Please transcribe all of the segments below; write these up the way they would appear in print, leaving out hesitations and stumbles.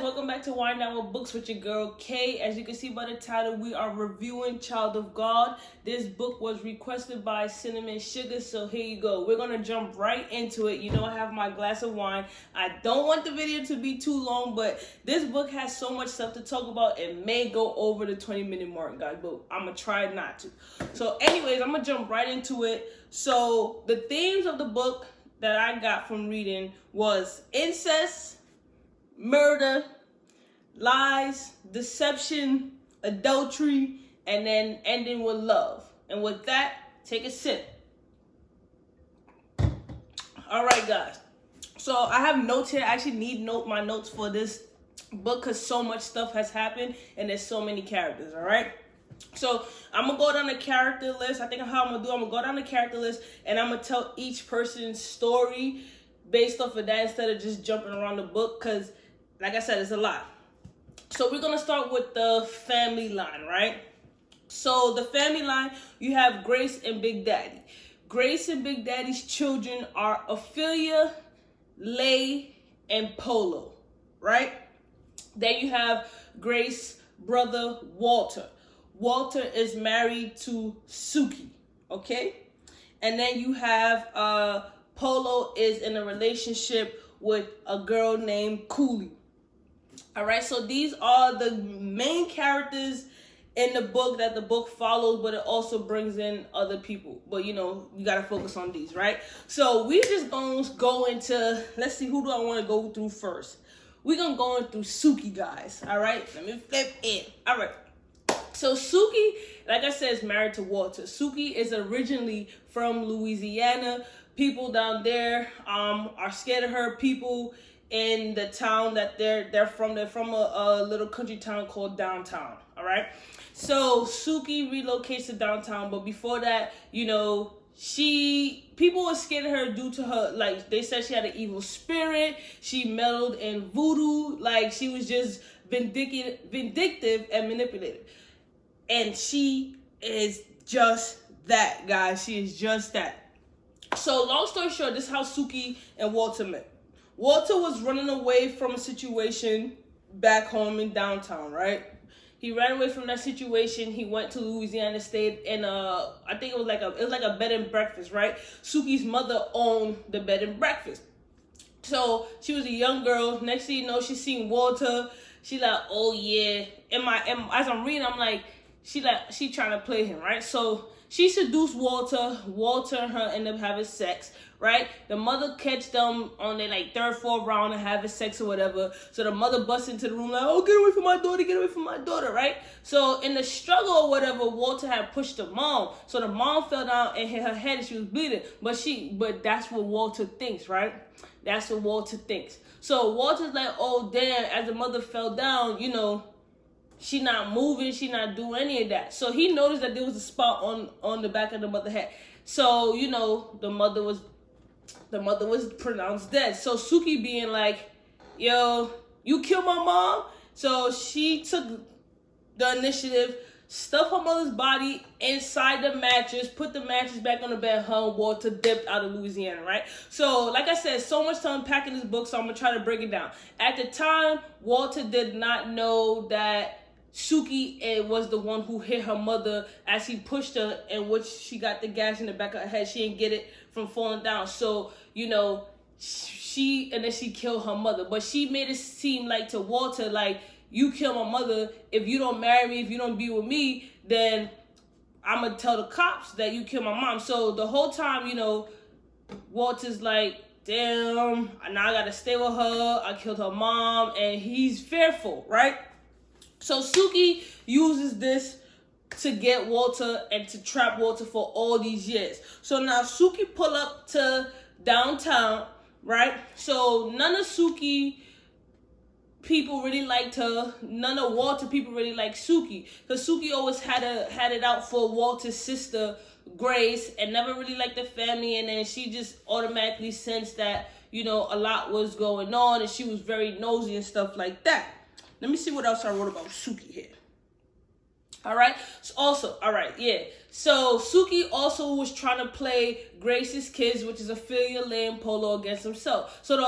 welcome back to Wind Down with Books with your girl Kay. As you can see by the title, we are reviewing Child of God. This book was requested by Cinnamon Sugar, so here you go. We're gonna jump right into it. You know, I have my glass of wine. I don't want the video to be too long, but this book has so much stuff to talk about. It may go over the 20-minute mark, guys, but I'm gonna try not to. So anyways, I'm gonna jump right into it. So the themes of the book that I got from reading was incest, murder, lies, deception, adultery, and then ending with love. And with that, take a sip. All right, guys. So I have notes here. I actually need my notes for this book because so much stuff has happened and there's so many characters, all right? So I'm going to go down the character list. I think how I'm going to do, I'm going to go down the character list and I'm going to tell each person's story based off of that instead of just jumping around the book because, like I said, it's a lot. So we're going to start with the family line, right? So the family line, you have Grace and Big Daddy. Grace and Big Daddy's children are Ophelia, Lay, and Polo, right? Then you have Grace's brother, Walter. Walter is married to Suki, okay? And then you have Polo is in a relationship with a girl named Cooley. All right, so these are the main characters in the book that the book follows, but it also brings in other people. But, you know, you got to focus on these, right? So we just going to go into, let's see, who do I want to go through first? We're going to go through Suki, guys, all right? Let me flip in. All right. So Suki, like I said, is married to Walter. Suki is originally from Louisiana. People down there are scared of her. People in the town that they're from a little country town called Downtown. All right. So Suki relocates to Downtown, but before that, you know, people were scared of her due to her, like they said she had an evil spirit. She meddled in voodoo, like she was just vindictive and manipulative. And she is just that, guys. She is just that. So long story short, this is how Suki and Walter met. Walter was running away from a situation back home in Downtown, right? He ran away from that situation. He went to Louisiana, stayed in I think it was like a bed and breakfast, right? Suki's mother owned the bed and breakfast. So she was a young girl. Next thing you know, she seen Walter. She like, oh yeah. As I'm reading, I'm like, she trying to play him, right? So she seduced Walter. Walter and her end up having sex, right? The mother catch them on their like third, fourth round and having sex or whatever. So the mother busts into the room like, oh, get away from my daughter, right? So in the struggle or whatever, Walter had pushed the mom. So the mom fell down and hit her head and she was bleeding. But that's what Walter thinks, right? That's what Walter thinks. So Walter's like, oh damn, as the mother fell down, you know, she not moving, she not doing any of that. So he noticed that there was a spot on the back of the mother's head. So, you know, the mother was pronounced dead. So Suki being like, yo, you killed my mom? So she took the initiative, stuffed her mother's body inside the mattress, put the mattress back on the bed, her and Walter dipped out of Louisiana, right? So, like I said, so much to unpack in this book, so I'm going to try to break it down. At the time, Walter did not know that Suki was the one who hit her mother as he pushed her, in which she got the gash in the back of her head. She didn't get it from falling down. So, you know, she killed her mother. But she made it seem like to Walter, like, you kill my mother. If you don't marry me, if you don't be with me, then I'm going to tell the cops that you killed my mom. So the whole time, you know, Walter's like, damn, now I got to stay with her. I killed her mom. And he's fearful, right? So Suki uses this to get Walter and to trap Walter for all these years. So now Suki pull up to Downtown, right? So none of Suki people really liked her. None of Walter people really liked Suki. Because Suki always had it out for Walter's sister, Grace, and never really liked the family. And then she just automatically sensed that, you know, a lot was going on. And she was very nosy and stuff like that. Let me see what else I wrote about Suki here. All right. So Suki also was trying to play Grace's kids, which is Ophelia, Lay, and Polo, against himself. So the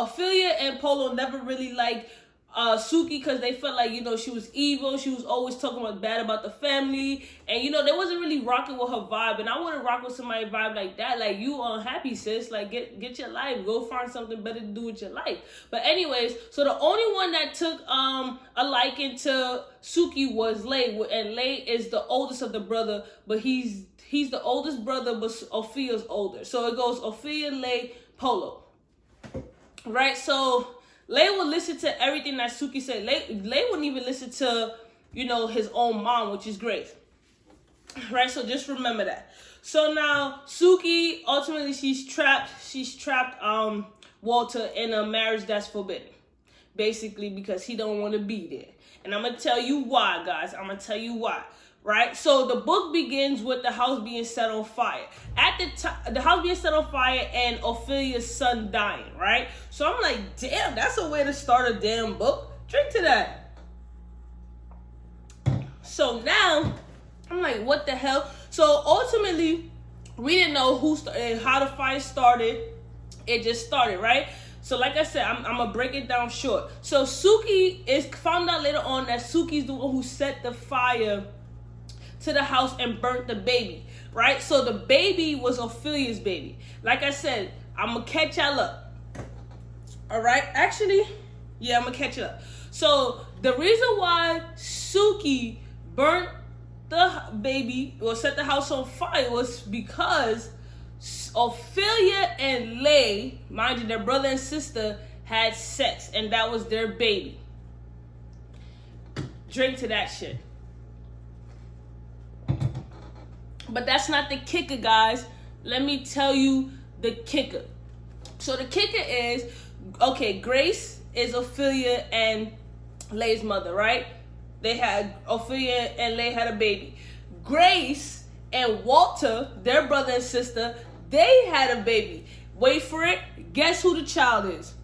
Ophelia and Polo never really liked Suki because they felt like, you know, she was evil. She was always talking about bad about the family. And, you know, they wasn't really rocking with her vibe. And I wouldn't rock with somebody's vibe like that. Like, you unhappy, sis. Like, get your life. Go find something better to do with your life. But anyways, so the only one that took a liking to Suki was Lay. And Lay is the oldest of the brother. But he's the oldest brother, but Ophia's older. So it goes Ophia, Lay, Polo. Right? So Lay would listen to everything that Suki said. Lay wouldn't even listen to, you know, his own mom, which is Grace. Right? So just remember that. So now Suki, ultimately she's trapped Walter in a marriage that's forbidden. Basically because he don't want to be there. And I'm going to tell you why, guys. I'm going to tell you why. Right? So the book begins with the house being set on fire. At the time, the house being set on fire and Ophelia's son dying, right? So I'm like, damn, that's a way to start a damn book. Drink to that. So now, I'm like, what the hell? So ultimately, we didn't know how the fire started. It just started, right? So like I said, I'm going to break it down short. So Suki is found out later on that Suki's the one who set the fire to the house and burnt the baby, right? So the baby was Ophelia's baby. Like I said, I'm gonna catch y'all up. All right, actually, yeah, I'm gonna catch you up. So the reason why Suki burnt the baby or set the house on fire was because Ophelia and Lay, mind you, their brother and sister, had sex, and that was their baby. Drink to that shit. But that's not the kicker, guys. Let me tell you the kicker. So the kicker is, okay, Grace is Ophelia and Lay's mother, right? Ophelia and Lay had a baby. Grace and Walter, their brother and sister, they had a baby. Wait for it. Guess who the child is?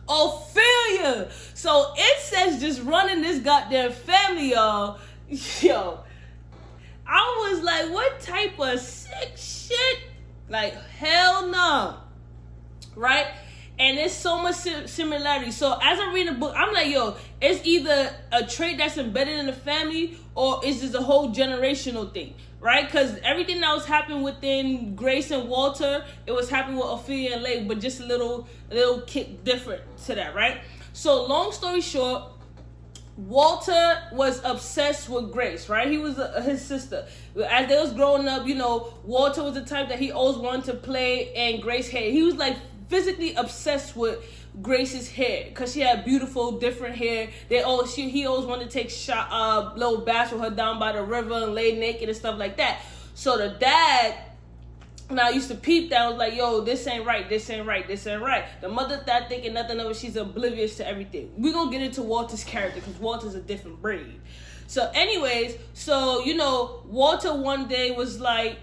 Ophelia. So it says just running this goddamn family, y'all. Yo. I was like, what type of sick shit? Like, hell no. Right? And there's so much similarity. So as I read the book, I'm like, yo, it's either a trait that's embedded in the family or it's just a whole generational thing. Right? Because everything that was happening within Grace and Walter, it was happening with Ophelia and Lay, but just a little kick different to that, right? So long story short, Walter was obsessed with Grace, right? He was his sister. As they was growing up, you know, Walter was the type that he always wanted to play in Grace's hair. He was like physically obsessed with Grace's hair because she had beautiful, different hair. He always wanted to take little baths with her down by the river and lay naked and stuff like that. So the dad, and I used to peep that. I was like, yo, this ain't right, this ain't right, this ain't right. The mother not thinking nothing of it. She's oblivious to everything. We're going to get into Walter's character because Walter's a different breed. So anyways, you know, Walter one day was like,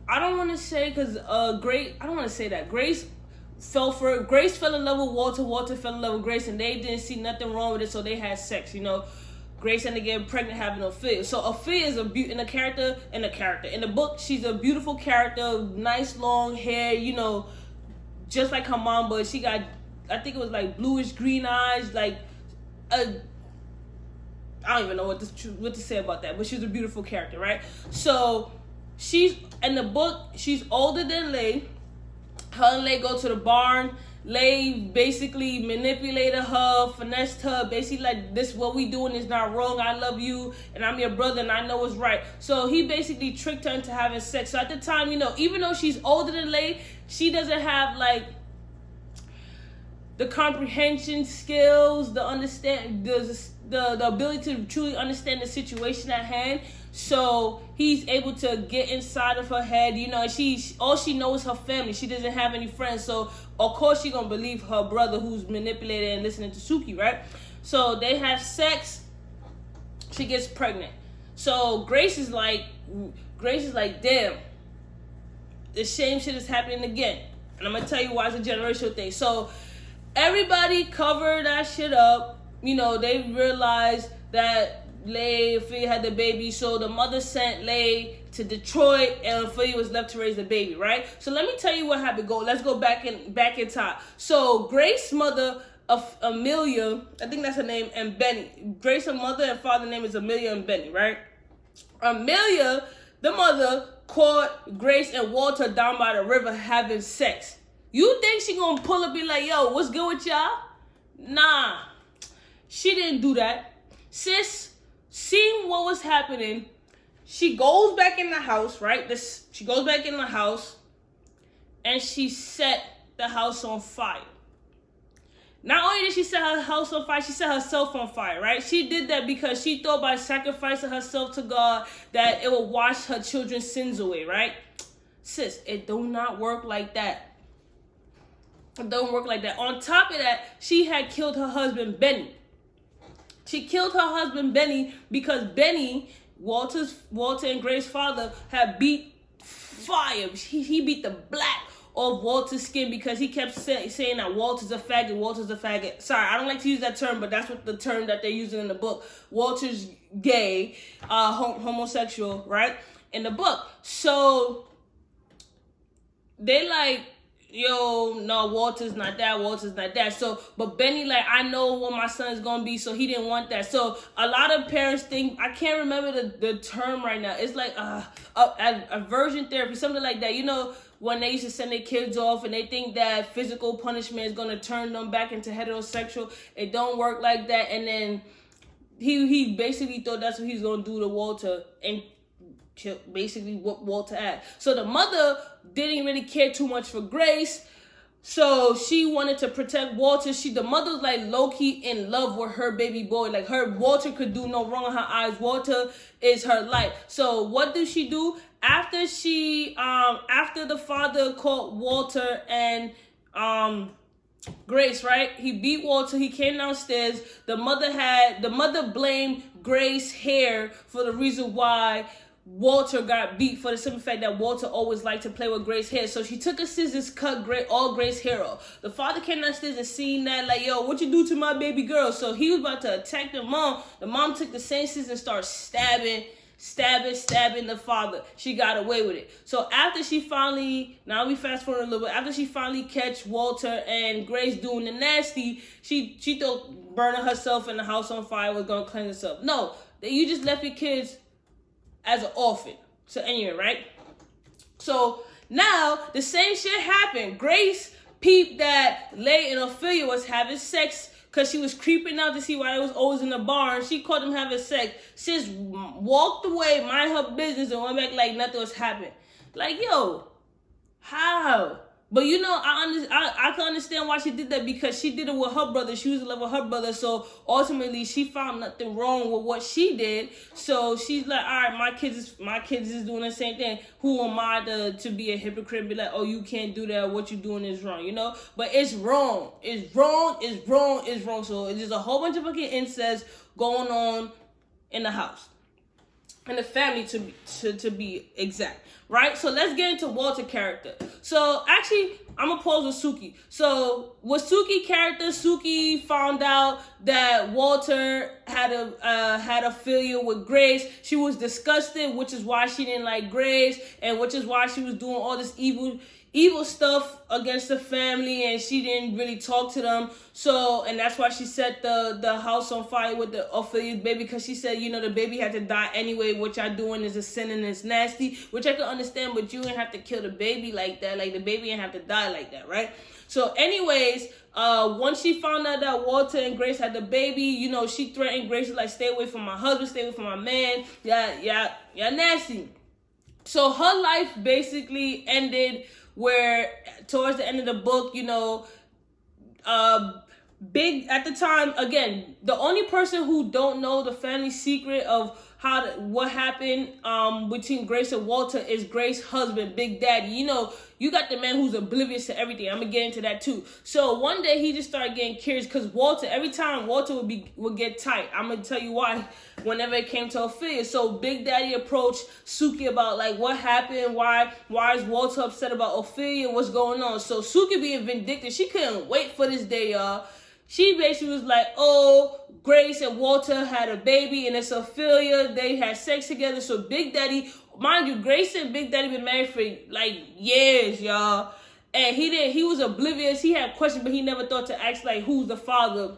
I don't want to say because I don't want to say that. Grace fell in love with Walter. Walter fell in love with Grace and they didn't see nothing wrong with it. So they had sex, you know. Grace ended up getting pregnant, having Ophelia. So Ophelia is in the book, she's a beautiful character, nice long hair, you know, just like her mom, but she got, I think it was like bluish green eyes, like I don't even know what to say about that, but she's a beautiful character, right? So she's in the book, she's older than Lay. Her and Lay go to the barn. Lay basically manipulated her, finessed her, basically like, this what we doing is not wrong, I love you and I'm your brother and I know what's right. So he basically tricked her into having sex. So at the time, you know, even though she's older than Lay, she doesn't have like the comprehension skills, the ability to truly understand the situation at hand. So he's able to get inside of her head, you know, all she knows is her family. She doesn't have any friends. So of course she gonna believe her brother who's manipulated and listening to Suki, right? So they have sex. She gets pregnant. So Grace is like, damn, the same shit is happening again. And I'm gonna tell you why it's a generational thing. So everybody covered that shit up. You know, they realized that Ophelia had the baby, so the mother sent Lay to Detroit, and Ophelia was left to raise the baby, right? So let me tell you what happened. Let's go back in time. So Grace's mother, of Amelia, I think that's her name, and Benny. Grace's mother and father name is Amelia and Benny, right? Amelia, the mother, caught Grace and Walter down by the river having sex. You think she gonna pull up and be like, yo, what's good with y'all? Nah, she didn't do that. Sis, seeing what was happening, she goes back in the house, right? She goes back in the house, and she set the house on fire. Not only did she set her house on fire, she set herself on fire, right? She did that because she thought by sacrificing herself to God that it would wash her children's sins away, right? Sis, it do not work like that. It don't work like that. On top of that, she had killed her husband, Benny. She killed her husband, Benny, because Benny, Walter and Grace's father, had beat fire. He beat the black of Walter's skin because he kept saying that Walter's a faggot. Sorry, I don't like to use that term, but that's what the term that they're using in the book. Walter's gay, homosexual, right? In the book. So they like, yo, no, Walter's not that. So, but Benny like, I know what my son is gonna be, so he didn't want that. So a lot of parents think, I can't remember the term right now. It's like aversion therapy, something like that. You know, when they used to send their kids off and they think that physical punishment is gonna turn them back into heterosexual. It don't work like that. And then he basically thought that's what he's gonna do to Walter and basically what Walter had. So the mother didn't really care too much for Grace, so she wanted to protect Walter. The mother was like low-key in love with her baby boy. Like Walter could do no wrong in her eyes. Walter is her life. So what did she do? After the father caught Walter and Grace, right? He beat Walter. He came downstairs. The mother blamed Grace's hair for the reason why Walter got beat, for the simple fact that Walter always liked to play with Grace's hair. So she took a scissors, cut all Grace's hair off. The father came downstairs and seen that, like, yo, what you do to my baby girl? So he was about to attack the mom. The mom took the same scissors and started stabbing the father. She got away with it. So after she finally, now we fast forward a little bit, after she finally catch Walter and Grace doing the nasty, she thought burning herself in the house on fire was gonna cleanse herself. No, you just left your kids as an orphan. So anyway, right? So now the same shit happened. Grace peeped that Lay and Ophelia was having sex because she was creeping out to see why they was always in the barn. She caught them having sex. Sis walked away, mind her business, and went back like nothing was happening. Like, yo, how? But you know, I can understand why she did that, because she did it with her brother. She was in love with her brother, so ultimately she found nothing wrong with what she did. So she's like, all right, my kids is doing the same thing. Who am I to be a hypocrite and be like, oh, you can't do that, what you're doing is wrong, you know? But it's wrong. It's wrong. So it's just a whole bunch of fucking incest going on in the house. In the family, to be exact, right? So let's get into Walter's character. So actually, I'm gonna pause with Suki. So with Suki's character, Suki found out that Walter had a failure with Grace. She was disgusted, which is why she didn't like Grace, and which is why she was doing all this evil stuff against the family, and she didn't really talk to them. So, and that's why she set the house on fire with the Ophelia's baby, because she said, you know, the baby had to die anyway. What y'all doing is a sin and it's nasty, which I can understand, but you didn't have to kill the baby like that. Like, the baby didn't have to die like that, right? So anyways, once she found out that Walter and Grace had the baby, you know, she threatened Grace, like, stay away from my husband, stay away from my man. Yeah, nasty. So her life basically ended where towards the end of the book, you know, Big, at the time, again, the only person who don't know the family secret of what happened between Grace and Walter is Grace's husband, Big Daddy. You know, you got the man who's oblivious to everything. I'm gonna get into that too. So one day he just started getting curious, because Walter, every time Walter would get tight. I'm gonna tell you why whenever it came to Ophelia. So Big Daddy approached Suki about, like, what happened, why is Walter upset about Ophelia, what's going on. So Suki, being vindictive, she couldn't wait for this day, y'all. She basically was like, oh, Grace and Walter had a baby and it's Ophelia. They had sex together. So Big Daddy, mind you, Grace and Big Daddy been married for like years, y'all. And he was oblivious. He had questions, but he never thought to ask like who's the father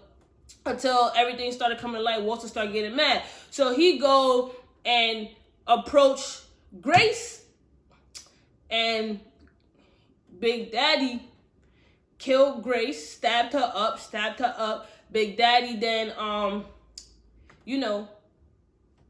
until everything started coming to light. Walter started getting mad. So he go and approach Grace, and Big Daddy killed Grace, stabbed her up. Big Daddy then,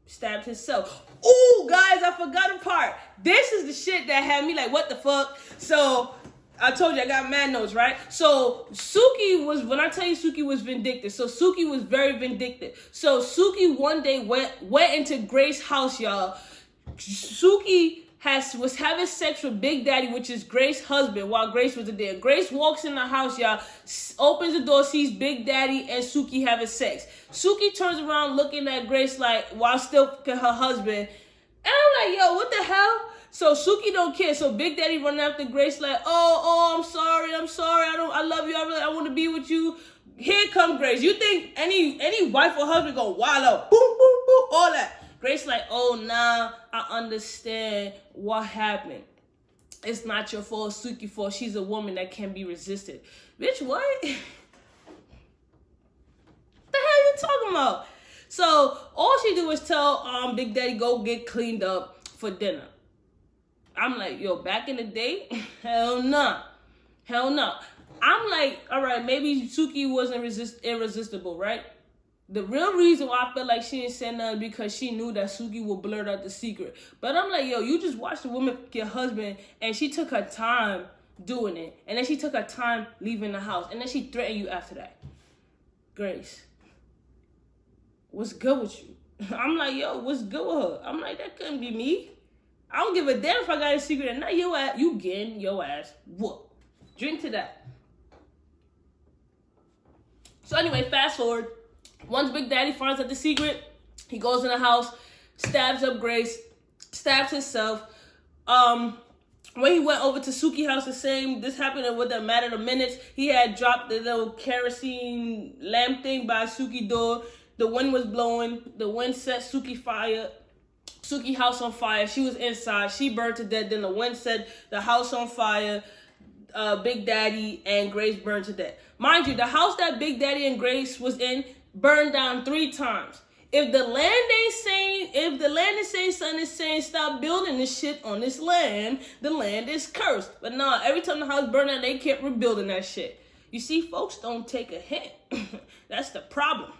stabbed himself. Ooh, guys, I forgot a part. This is the shit that had me like, what the fuck? So, I told you I got mad notes, right? So, when I tell you Suki was vindictive, so Suki was very vindictive. So, Suki one day went into Grace's house, y'all. Suki was having sex with Big Daddy, which is Grace's husband, while Grace was there. Grace walks in the house, y'all, opens the door, sees Big Daddy and Suki having sex. Suki turns around looking at Grace like, while still fucking her husband. And I'm like, yo, what the hell? So Suki don't care. So Big Daddy running after Grace like, oh, I'm sorry. I love you. I want to be with you. Here come Grace. You think any wife or husband gonna wild out? Boom, boom, boom, all that. Grace like, oh, nah, I understand what happened. It's not your fault, Suki's fault. She's a woman that can be resisted. Bitch, what? The hell you talking about? So all she do is tell Big Daddy go get cleaned up for dinner. I'm like, yo, back in the day, hell nah. I'm like, all right, maybe Suki wasn't irresistible, right? The real reason why I felt like she didn't say nothing because she knew that Suki would blurt out the secret. But I'm like, yo, you just watched a woman get husband and she took her time doing it. And then she took her time leaving the house. And then she threatened you after that. Grace, what's good with you? I'm like, yo, what's good with her? I'm like, that couldn't be me. I don't give a damn if I got a secret or not. Your ass, you getting your ass whooped. Drink to that. So anyway, fast forward. Once Big Daddy finds out the secret, he goes in the house, stabs up Grace, stabs himself. When he went over to Suki's house, this happened within a matter of minutes. He had dropped the little kerosene lamp thing by Suki's door. The wind was blowing. The wind set Suki's house on fire. She was inside. She burned to death. Then the wind set the house on fire. Big Daddy and Grace burned to death. Mind you, the house that Big Daddy and Grace was in burned down 3 times. If the land is saying something is saying stop building this shit on this land, the land is cursed. But nah, every time the house burned down, they kept rebuilding that shit. You see, folks don't take a hint. That's the problem.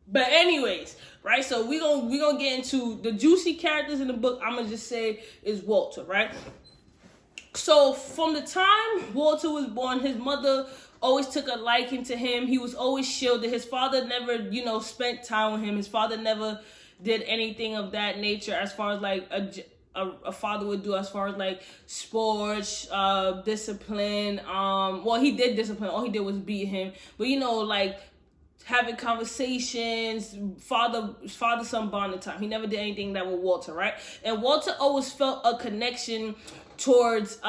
But anyways, right? So we gonna get into the juicy characters in the book. I'm gonna just say is Walter, right? So from the time Walter was born, his mother always took a liking to him. He was always shielded. His father never, spent time with him. His father never did anything of that nature as far as like a father would do as far as like sports, discipline. Well, he did discipline. All he did was beat him. But like having conversations, father-son bonding time. He never did anything that with Walter, right? And Walter always felt a connection towards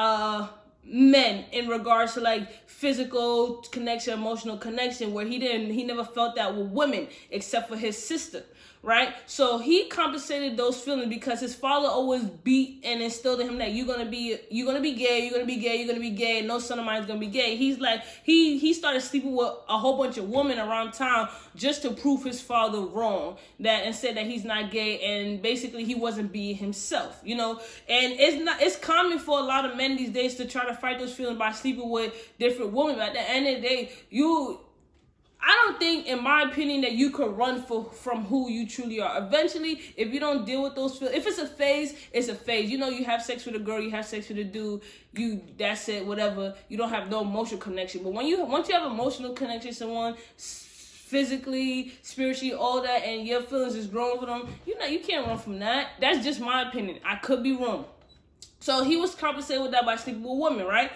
men in regards to like physical connection, emotional connection, where he never felt that with women except for his sister, right? So he compensated those feelings because his father always beat and instilled in him that you're gonna be gay, and no son of mine is gonna be gay. He's like he started sleeping with a whole bunch of women around town just to prove his father wrong, and said that he's not gay, and basically he wasn't being himself, and it's common for a lot of men these days to try to fight those feelings by sleeping with different women. But at the end of the day, I don't think, in my opinion, that you could run from who you truly are. Eventually, if you don't deal with those feelings, if it's a phase, it's a phase. You have sex with a girl, you have sex with a dude, that's it, whatever. You don't have no emotional connection. But once you have emotional connection with someone, physically, spiritually, all that, and your feelings is growing for them, you can't run from that. That's just my opinion. I could be wrong. So he was compensated with that by sleeping with women, right?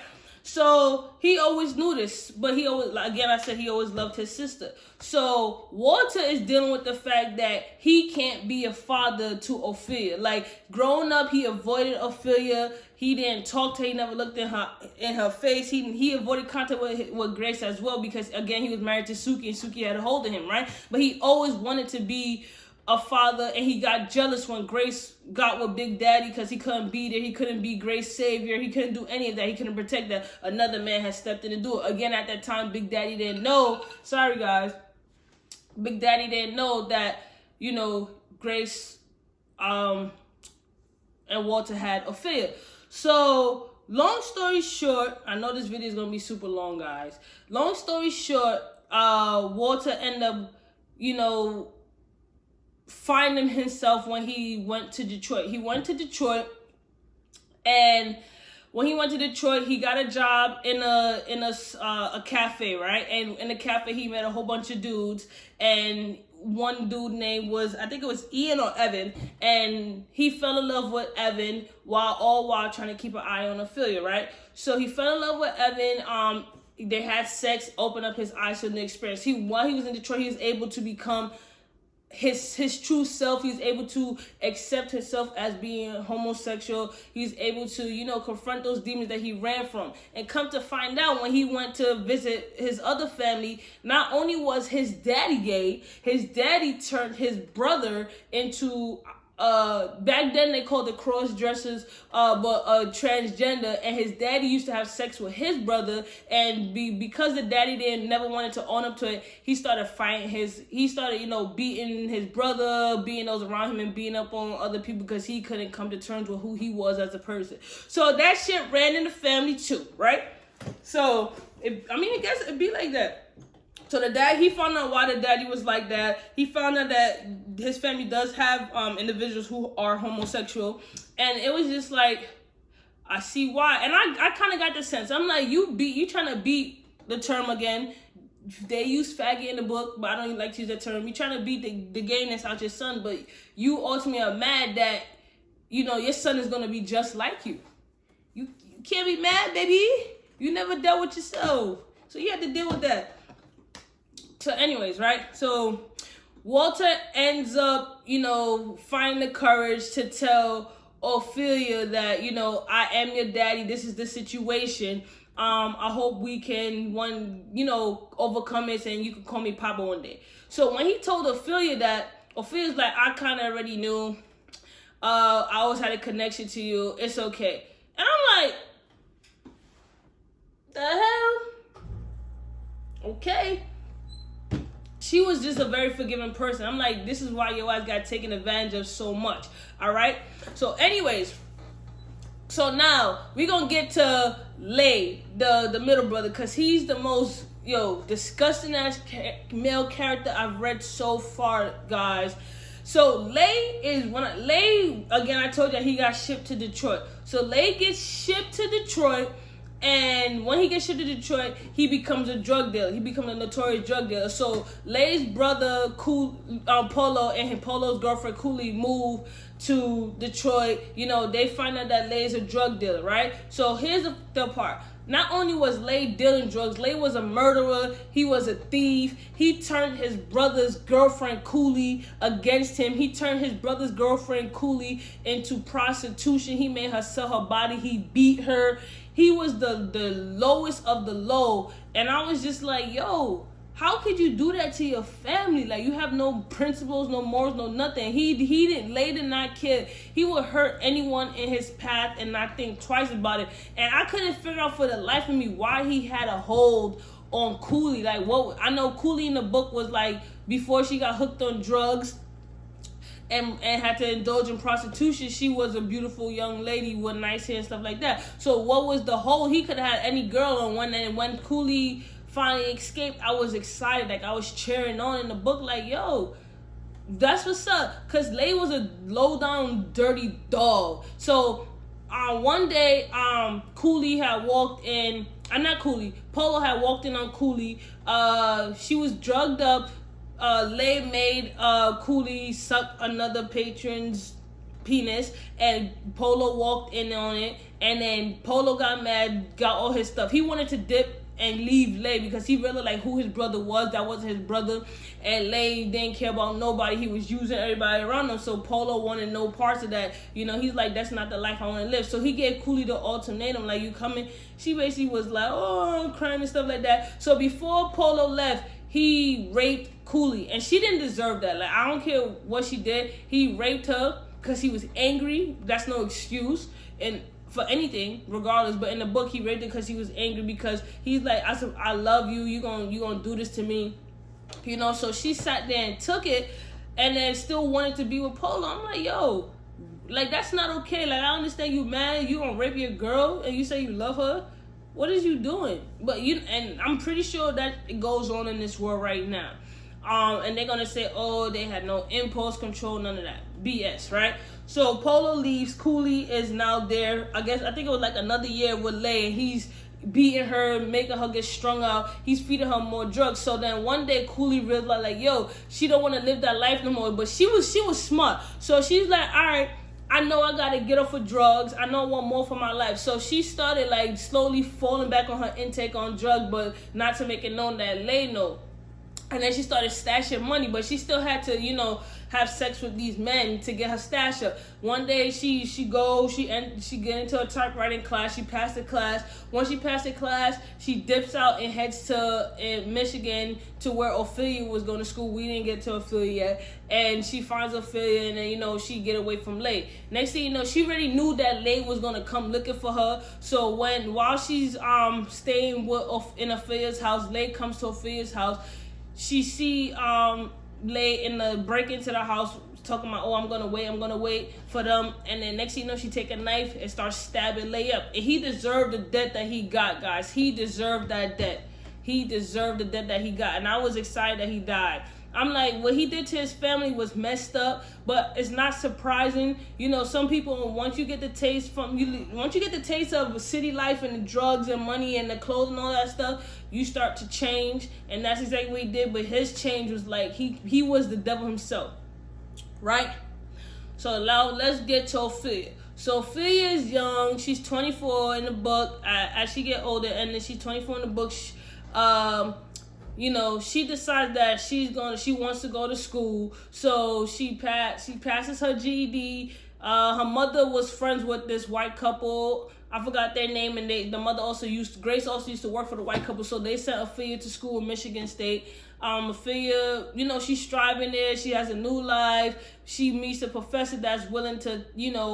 So he always knew this, but he always, again, I said he always loved his sister. So Walter is dealing with the fact that he can't be a father to Ophelia. Like, growing up, he avoided Ophelia. He didn't talk to her. He never looked in her face. He avoided contact with Grace as well because, again, he was married to Suki, and Suki had a hold of him, right? But he always wanted to be a father, and he got jealous when Grace got with Big Daddy because he couldn't be there. He couldn't be Grace's savior. He couldn't do any of that. He couldn't protect that. Another man had stepped in to do it. Again, at that time, Big Daddy didn't know. Sorry, guys. Big Daddy didn't know that, Grace and Walter had a affair. So, long story short, I know this video is going to be super long, guys. Long story short, Walter ended up, finding himself when he went to Detroit. He went to Detroit, and when he went to Detroit, he got a job in a cafe, right? And in the cafe, he met a whole bunch of dudes, and one dude name was, I think it was Ian or Evan, and he fell in love with Evan while trying to keep an eye on Ophelia, right? So he fell in love with Evan. They had sex, opened up his eyes to the experience. While he was in Detroit, he was able to become his true self. He's able to accept himself as being homosexual. He's able to, confront those demons that he ran from. And come to find out, when he went to visit his other family, not only was his daddy gay, his daddy turned his brother into back then they called it cross dressers, but transgender, and his daddy used to have sex with his brother, and because the daddy never wanted to own up to it, he started beating his brother, beating those around him, and beating up on other people because he couldn't come to terms with who he was as a person. So that shit ran in the family too, right? So I guess it'd be like that. So he found out why the daddy was like that. He found out that his family does have individuals who are homosexual. And it was just like, I see why. And I kind of got the sense. I'm like, you trying to beat the term again. They use faggot in the book, but I don't even like to use that term. You trying to beat the gayness out your son, but you ultimately are mad that, your son is going to be just like you. You can't be mad, baby. You never dealt with yourself. So you have to deal with that. So anyways, right? So Walter ends up, finding the courage to tell Ophelia that, I am your daddy. This is the situation. I hope we can overcome this, and you can call me Papa one day. So when he told Ophelia that, Ophelia's like, I kind of already knew. I always had a connection to you. It's okay. And I'm like, the hell? Okay. She was just a very forgiving person. I'm like, this is why your ass got taken advantage of so much. All right? So anyways, so now we're going to get to Lay, the middle brother, because he's the most, disgusting ass male character I've read so far, guys. So Lay again, I told you he got shipped to Detroit. So Lay gets shipped to Detroit. And when he gets shipped to Detroit, he becomes a drug dealer. He becomes a notorious drug dealer. So Lay's brother, Polo, and Polo's girlfriend, Cooley, move to Detroit. They find out that Lay's a drug dealer, right? So here's the part. Not only was Lay dealing drugs, Lay was a murderer. He was a thief. He turned his brother's girlfriend, Cooley, against him. He turned his brother's girlfriend, Cooley, into prostitution. He made her sell her body. He beat her. He was the lowest of the low. And I was just like, yo, how could you do that to your family? Like, you have no principles, no morals, no nothing. Lay did not care. He would hurt anyone in his path and not think twice about it. And I couldn't figure out for the life of me why he had a hold on Cooley. Like, what? I know Cooley in the book was like, before she got hooked on drugs and had to indulge in prostitution, she was a beautiful young lady with nice hair and stuff like that. So what was the whole? He could have had any girl on one, and when Cooley finally escaped, I was excited. Like, I was cheering on in the book, like, yo, that's what's up. Because Lay was a low-down, dirty dog. So one day, Cooley had walked in. Not Cooley. Polo had walked in on Cooley. She was drugged up. Lay made Cooley suck another patron's penis, and Polo walked in on it, and then Polo got mad, got all his stuff. He wanted to dip and leave Lay because he really like who his brother was. That wasn't his brother, and Lay didn't care about nobody. He was using everybody around him. So Polo wanted no parts of that. He's like, that's not the life I want to live. So he gave Cooley the ultimatum, like, you coming? She basically was like, oh, I'm crying and stuff like that. So before Polo left, he raped Cooley, and she didn't deserve that. Like, I don't care what she did. He raped her because he was angry. That's no excuse. And for anything, regardless. But in the book, he raped her because he was angry, because he's like, I love you. You gonna do this to me, So she sat there and took it, and then still wanted to be with Polo. I'm like, yo, like, that's not okay. Like, I understand you mad. You gonna rape your girl and you say you love her. What is you doing? But and I'm pretty sure that it goes on in this world right now. And they're gonna say, oh, they had no impulse control, none of that BS, right? So Polo leaves. Cooley is now there. I think it was like another year with Lay, and he's beating her, making her get strung out. He's feeding her more drugs. So then one day Cooley realized, like, yo, she don't want to live that life no more. But she was smart. So she's like, all right, I know I gotta get off of drugs. I know I want more for my life. So she started like slowly falling back on her intake on drugs, but not to make it known that Lay know. And then she started stashing money, but she still had to, have sex with these men to get her stash up. One day she get into a typewriting class. She passed the class. Once she passed the class, she dips out and heads to Michigan to where Ophelia was going to school. We didn't get to Ophelia yet. And she finds Ophelia, and then, she get away from Lay. Next thing you know, she already knew that Lay was going to come looking for her. So while she's staying in Ophelia's house, Lay comes to Ophelia's house. She see Lay in the break into the house talking about, oh, I'm gonna wait for them. And then next thing you know, she take a knife and starts stabbing Lay up. And he deserved the death that he got, guys. He deserved that death. He deserved the death that he got. And I was excited that he died. I'm like, what he did to his family was messed up, but it's not surprising. Some people, once you get the taste of city life and the drugs and money and the clothes and all that stuff, you start to change. And that's exactly what he did. But his change was like, he was the devil himself, right? So now let's get to Ophelia. So Ophelia is young. She's 24 in the book. As she get older, and then she's 24 in the book. She decides that she wants to go to school. So she passes her GED. Her mother was friends with this white couple. I forgot their name, and the mother Grace also used to work for the white couple. So they sent Ophelia to school in Michigan State. Ophelia, she's striving there. She has a new life. She meets a professor that's willing to,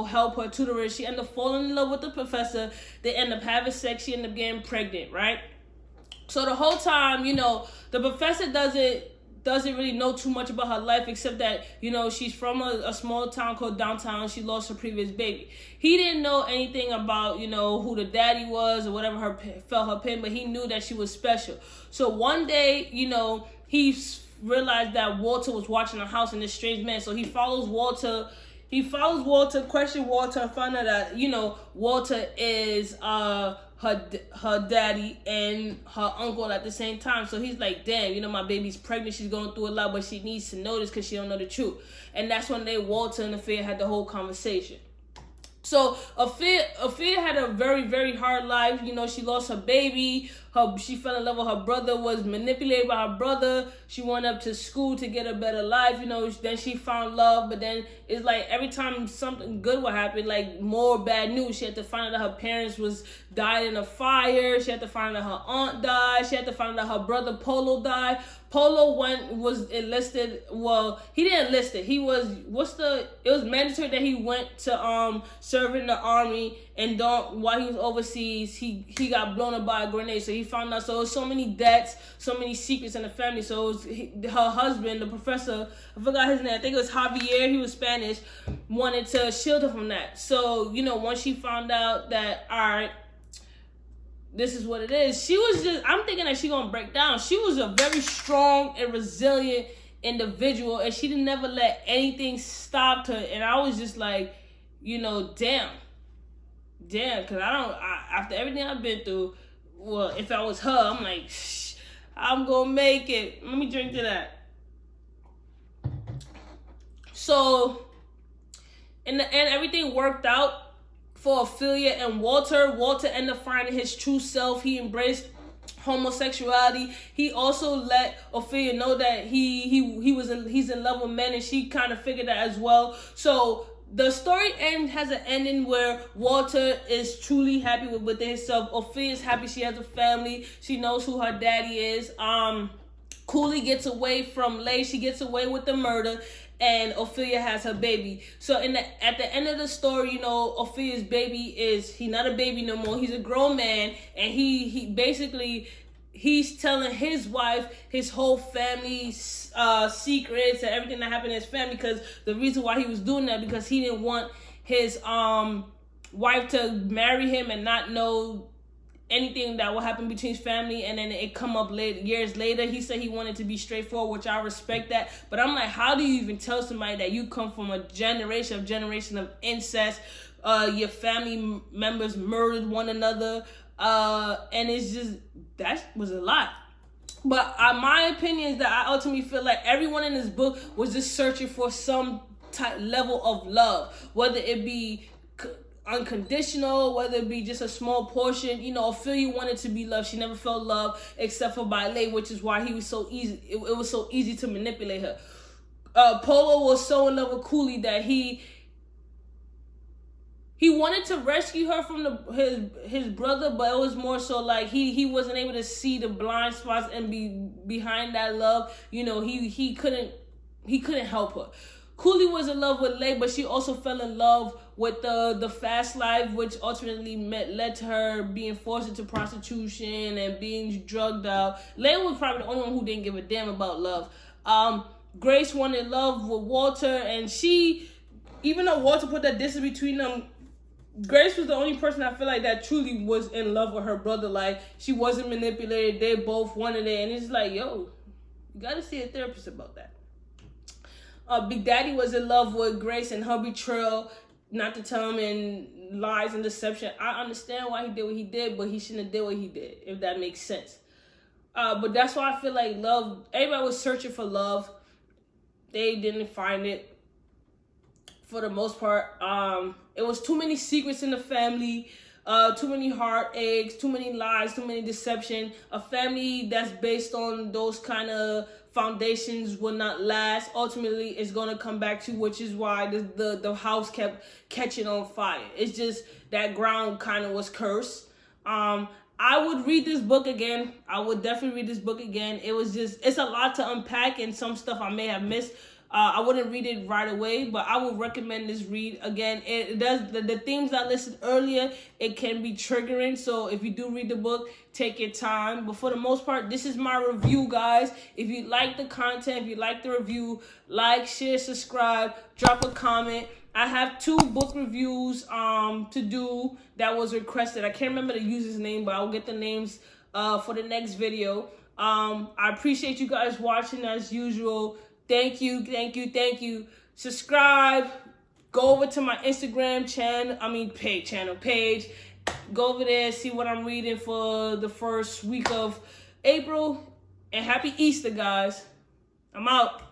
help her, tutor her. She ends up falling in love with the professor. They end up having sex. She ends up getting pregnant, right? So the whole time, the professor doesn't really know too much about her life, except that, she's from a small town called Downtown. She lost her previous baby. He didn't know anything about, who the daddy was or whatever felt her pain, but he knew that she was special. So one day, he realized that Walter was watching the house, and this strange man. So he follows Walter, questions Walter, and find out that, Walter is her daddy and her uncle at the same time. So he's like, damn, my baby's pregnant. She's going through a lot, but she needs to know this because she don't know the truth. And that's when Walter and Ophelia had the whole conversation. So Ophelia had a very, very hard life. She lost her baby. She fell in love with her brother, was manipulated by her brother. She went up to school to get a better life. Then she found love. But then it's like every time something good would happen, like more bad news. She had to find out that her parents died in a fire. She had to find out her aunt died. She had to find out her brother Polo died. Polo was enlisted. Well, he didn't enlist it. It was mandatory that he went to serve in the army, and while he was overseas, he got blown up by a grenade. So he found out. So it was so many debts, so many secrets in the family. So it was her husband, the professor, I forgot his name. I think it was Javier. He was Spanish. Wanted to shield her from that. So once she found out that, all right, this is what it is, I'm thinking that she gonna break down. She was a very strong and resilient individual, and she didn't never let anything stop her. And I was just like, damn, because after everything I've been through, well, if I was her, I'm like, I'm gonna make it. Let me drink to that. So in the end, everything worked out for Ophelia and Walter. Walter ended up finding his true self. He embraced homosexuality. He also let Ophelia know that he's in love with men, and she kind of figured that as well. So the story has an ending where Walter is truly happy within himself. Ophelia's happy she has a family. She knows who her daddy is. Cooley gets away from Leigh. She gets away with the murder, and Ophelia has her baby. So at the end of the story, Ophelia's baby he's not a baby no more. He's a grown man, and he basically he's telling his wife his whole family's secrets and everything that happened in his family, because the reason why he was doing that, because he didn't want his wife to marry him and not know anything that will happen between his family, and then it come up years later. He said he wanted to be straightforward, which I respect that. But I'm like, how do you even tell somebody that you come from a generation of incest? Your family members murdered one another, and it's just, that was a lot. But my opinion is that I ultimately feel like everyone in this book was just searching for some type level of love, whether it be unconditional, whether it be just a small portion. Ophelia wanted to be loved. She never felt love except for by Leigh, which is why he was so easy. It was so easy to manipulate her. Polo was so in love with Cooley that he wanted to rescue her from his brother, but it was more so like he wasn't able to see the blind spots and be behind that love. He couldn't help her. Cooley was in love with Leigh, but she also fell in love with the fast life, which ultimately led to her being forced into prostitution and being drugged out. Leigh was probably the only one who didn't give a damn about love. Grace wanted love with Walter, and even though Walter put that distance between them, Grace was the only person I feel like that truly was in love with her brother. Like, she wasn't manipulated. They both wanted it, and it's like, yo, you gotta see a therapist about that. Big Daddy was in love with Grace and her betrayal, not to tell him in lies and deception. I understand why he did what he did, but he shouldn't have did what he did, if that makes sense. But that's why I feel like love, everybody was searching for love. They didn't find it for the most part. It was too many secrets in the family, too many heartaches, too many lies, too many deception. A family that's based on those kind of foundations will not last. Ultimately, it's gonna come back to, which is why the house kept catching on fire. It's just that ground kind of was cursed. I would read this book again. I would definitely read this book again. It's a lot to unpack, and some stuff I may have missed. I wouldn't read it right away, but I would recommend this read again. It does the themes I listed earlier. It can be triggering, so if you do read the book, take your time. But for the most part, this is my review, guys. If you like the content, if you like the review, like, share, subscribe, drop a comment. I have 2 book reviews to do that was requested. I can't remember the user's name, but I'll get the names for the next video. I appreciate you guys watching as usual. Thank you. Subscribe. Go over to my Instagram page. Go over there, see what I'm reading for the first week of April. And happy Easter, guys. I'm out.